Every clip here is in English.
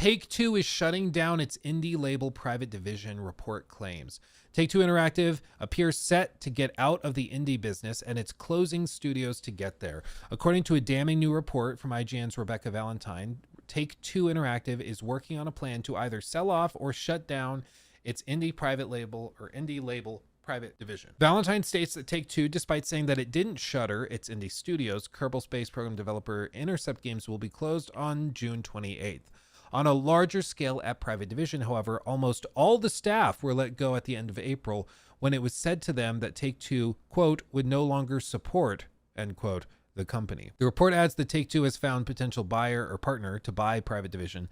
Take-Two is shutting down its indie label Private Division, report claims. Take-Two Interactive appears set to get out of the indie business, and it's closing studios to get there. According to a damning new report from IGN's Rebecca Valentine, Take-Two Interactive is working on a plan to either sell off or shut down its indie label Private Division. Valentine states that Take-Two, despite saying that it didn't shutter its indie studios, Kerbal Space Program developer Intercept Games will be closed on June 28th. On a larger scale at Private Division, however, almost all the staff were let go at the end of April when it was said to them that Take-Two, quote, would no longer support, end quote, the company. The report adds that Take-Two has found potential buyer or partner to buy Private Division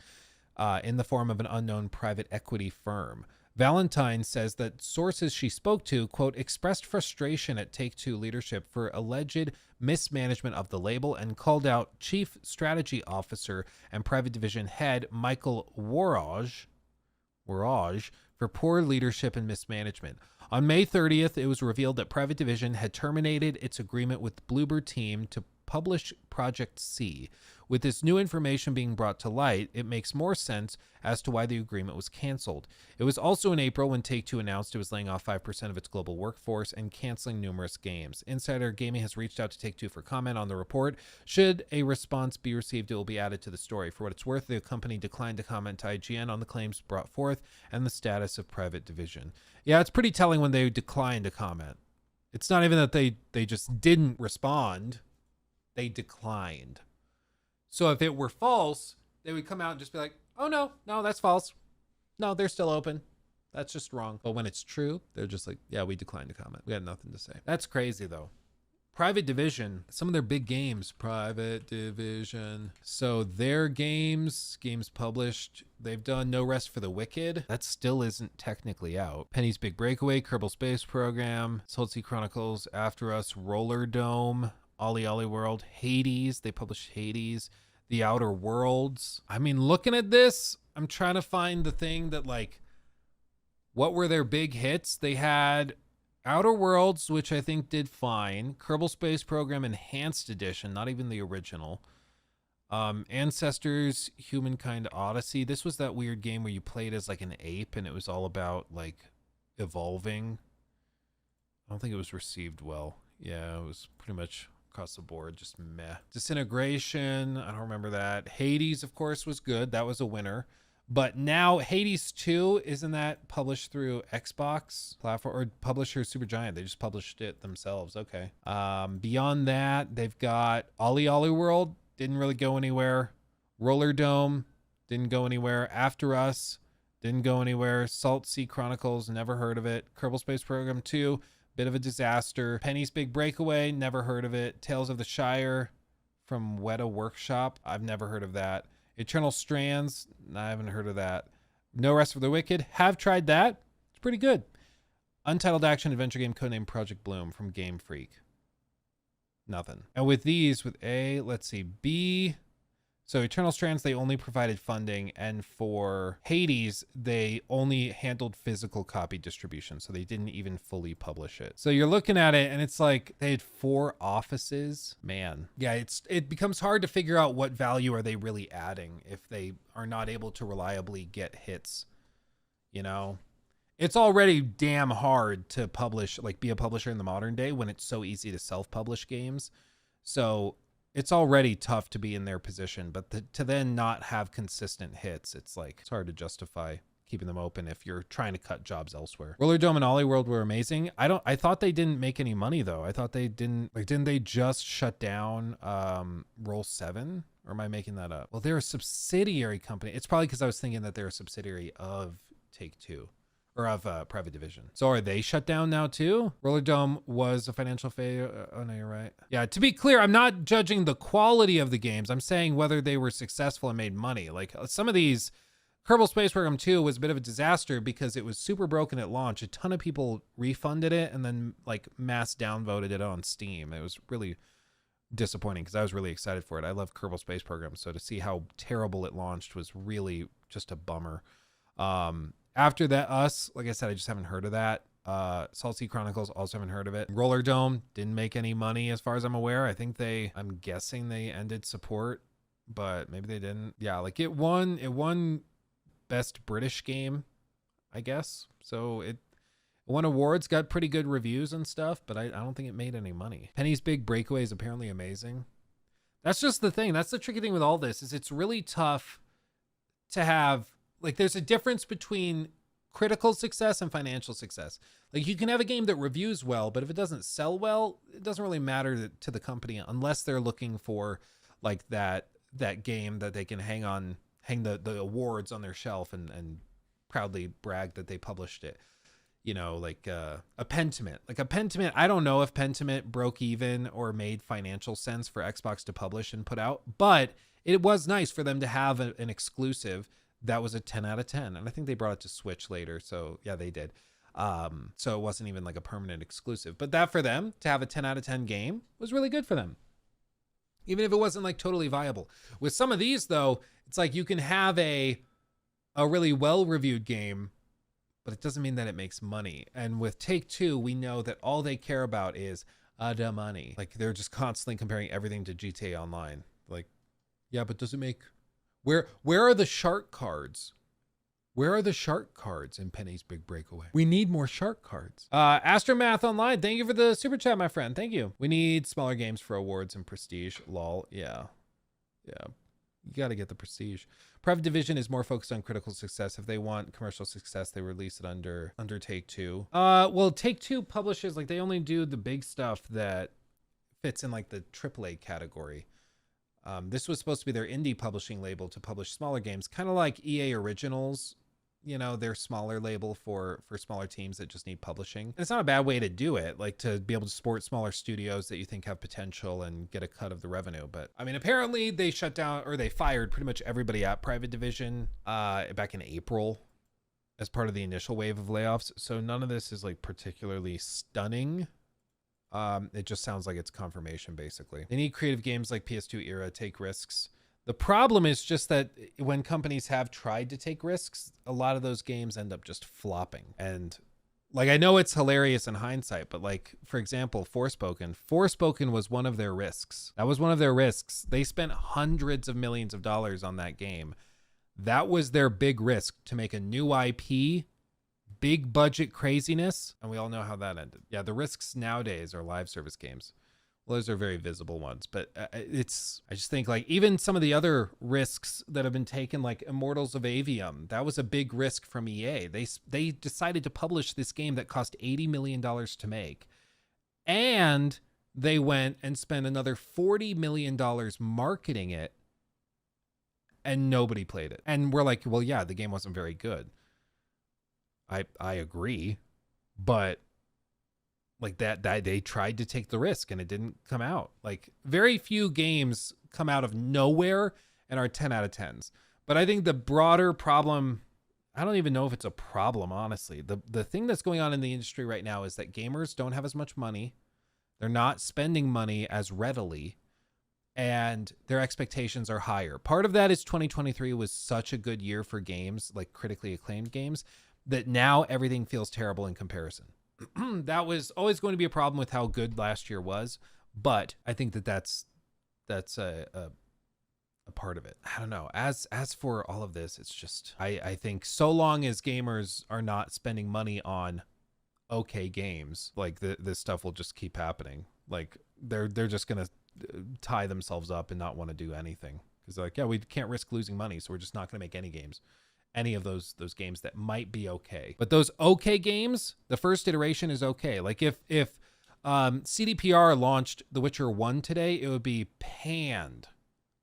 in the form of an unknown private equity firm. Valentine says that sources she spoke to, quote, expressed frustration at Take-Two leadership for alleged mismanagement of the label and called out Chief Strategy Officer and Private Division head Michael Warage for poor leadership and mismanagement. On May 30th, it was revealed that Private Division had terminated its agreement with Bloober Team to publish Project C. With this new information being brought to light, it makes more sense as to why the agreement was canceled. It was also in April when Take-Two announced it was laying off 5% of its global workforce and canceling numerous games. Insider Gaming has reached out to Take-Two for comment on the report. Should a response be received, it will be added to the story. For what it's worth, the company declined to comment to IGN on the claims brought forth and the status of Private Division. Yeah, it's pretty telling when they decline to comment. It's not even that they just didn't respond. They declined. So if it were false, they would come out and just be like, oh, no, that's false. No, they're still open. That's just wrong. But when it's true, they're just like, yeah, we declined to comment. We had nothing to say. That's crazy, though. Private Division, some of their big games, Private Division. So their games published, they've done No Rest for the Wicked. That still isn't technically out. Penny's Big Breakaway, Kerbal Space Program, Salty Chronicles, After Us, Roller Dome, Ollie Ollie World, Hades. They published Hades, The Outer Worlds. I mean, looking at this, I'm trying to find the thing that, like, what were their big hits? They had Outer Worlds, which I think did fine. Kerbal Space Program Enhanced Edition, not even the original. Ancestors, Humankind Odyssey. This was that weird game where you played as like an ape and it was all about like evolving. I don't think it was received well. Yeah, it was pretty much across the board, just meh. Disintegration, I don't remember that. Hades, of course, was good. That was a winner. But now Hades 2, isn't that published through Xbox platform or publisher Supergiant? They just published it themselves. Okay. Beyond that, they've got Ollie Ollie World, didn't really go anywhere. Roller Dome, didn't go anywhere. After Us, didn't go anywhere. Salt Sea Chronicles, never heard of it. Kerbal Space Program 2, bit of a disaster. Penny's Big Breakaway, never heard of it. Tales of the Shire from Weta Workshop, I've never heard of that. Eternal Strands, I haven't heard of that. No Rest for the Wicked, have tried that. It's pretty good. Untitled action adventure game codenamed Project Bloom from Game Freak. Nothing. And with these, with A, let's see, B. So Eternal Strands, they only provided funding, and for Hades, they only handled physical copy distribution, so they didn't even fully publish it. So you're looking at it, and it's like they had 4 offices. Man, yeah, it becomes hard to figure out what value are they really adding if they are not able to reliably get hits. You know, it's already damn hard to publish, like be a publisher in the modern day when it's so easy to self-publish games. So it's already tough to be in their position, but to then not have consistent hits, it's like, it's hard to justify keeping them open if you're trying to cut jobs elsewhere. Roller Dome and Ollie World were amazing. I thought they didn't make any money though. I thought they didn't they just shut down Roll 7? Or am I making that up? Well, they're a subsidiary company. It's probably because I was thinking that they're a subsidiary of Take-Two. Or of Private Division. So are they shut down now too? Roller Dome was a financial failure. Oh no, you're right. Yeah, to be clear, I'm not judging the quality of the games. I'm saying whether they were successful and made money. Like some of these, Kerbal Space Program 2 was a bit of a disaster because it was super broken at launch. A ton of people refunded it and then like mass downvoted it on Steam. It was really disappointing because I was really excited for it. I love Kerbal Space Program. So to see how terrible it launched was really just a bummer. After that, Us, like I said, I just haven't heard of that. Salt Sea Chronicles, also haven't heard of it. Roller Dome didn't make any money as far as I'm aware. I'm guessing they ended support but maybe they didn't. Yeah, like it won best British game, I guess. So it won awards, got pretty good reviews and stuff, but I don't think it made any money. Penny's Big Breakaway is apparently amazing. That's just the thing. That's the tricky thing with all this, is it's really tough to have, like, there's a difference between critical success and financial success. Like, you can have a game that reviews well, but if it doesn't sell well, it doesn't really matter to the company unless they're looking for like that game that they can hang the awards on their shelf and proudly brag that they published it. You know, like a Pentiment. Like a Pentiment, I don't know if Pentiment broke even or made financial sense for Xbox to publish and put out, but it was nice for them to have an exclusive that was a 10 out of 10. And I think they brought it to Switch later. So yeah, they did. So it wasn't even like a permanent exclusive, but that for them to have a 10 out of 10 game was really good for them, even if it wasn't like totally viable. With some of these though, it's like you can have a really well-reviewed game, but it doesn't mean that it makes money. And with Take-Two, we know that all they care about is the money. Like, they're just constantly comparing everything to GTA Online. Like, yeah, but does it make... Where are the shark cards? Where are the shark cards in Penny's Big Breakaway? We need more shark cards. Astromath Online, thank you for the super chat, my friend. Thank you. We need smaller games for awards and prestige. Lol. Yeah. You got to get the prestige. Private Division is more focused on critical success. If they want commercial success, they release it under Take-Two. Well, Take-Two publishes, like, they only do the big stuff that fits in like the AAA category. This was supposed to be their indie publishing label to publish smaller games, kind of like EA Originals, you know, their smaller label for smaller teams that just need publishing. And it's not a bad way to do it, like to be able to support smaller studios that you think have potential and get a cut of the revenue. But I mean, apparently they shut down, or they fired pretty much everybody at Private Division back in April as part of the initial wave of layoffs. So none of this is like particularly stunning. It just sounds like it's confirmation, basically. They need creative games like PS2 era, take risks. The problem is just that when companies have tried to take risks, a lot of those games end up just flopping. And like, I know it's hilarious in hindsight, but like, for example, Forspoken was one of their risks. That was one of their risks. They spent hundreds of millions of dollars on that game. That was their big risk, to make a new IP, big budget craziness. And we all know how that ended. Yeah, the risks nowadays are live service games. Well, those are very visible ones, but I just think like even some of the other risks that have been taken, like Immortals of Avium, that was a big risk from EA. They decided to publish this game that cost $80 million to make. And they went and spent another $40 million marketing it, and nobody played it. And we're like, well, yeah, the game wasn't very good. I agree, but like that they tried to take the risk and it didn't come out. Like, very few games come out of nowhere and are 10 out of 10s. But I think the broader problem, I don't even know if it's a problem, honestly. The thing that's going on in the industry right now is that gamers don't have as much money. They're not spending money as readily, and their expectations are higher. Part of that is 2023 was such a good year for games, like critically acclaimed games, that now everything feels terrible in comparison. That was always going to be a problem with how good last year was, but I think that's a part of it. I don't know. As for all of this, it's just I think so long as gamers are not spending money on okay games, like this stuff will just keep happening. Like they're just gonna tie themselves up and not want to do anything, because like, yeah, we can't risk losing money, so we're just not gonna make any games. Any of those games that might be okay. But those okay games, the first iteration is okay. Like if CDPR launched The Witcher 1 today, it would be panned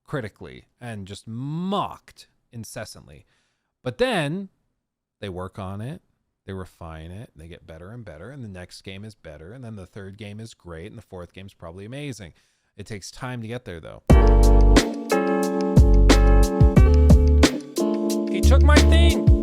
critically and just mocked incessantly. But then they work on it, they refine it, and they get better and better, and the next game is better, and then the third game is great, and the fourth game's probably amazing. It takes time to get there though. He took my thing.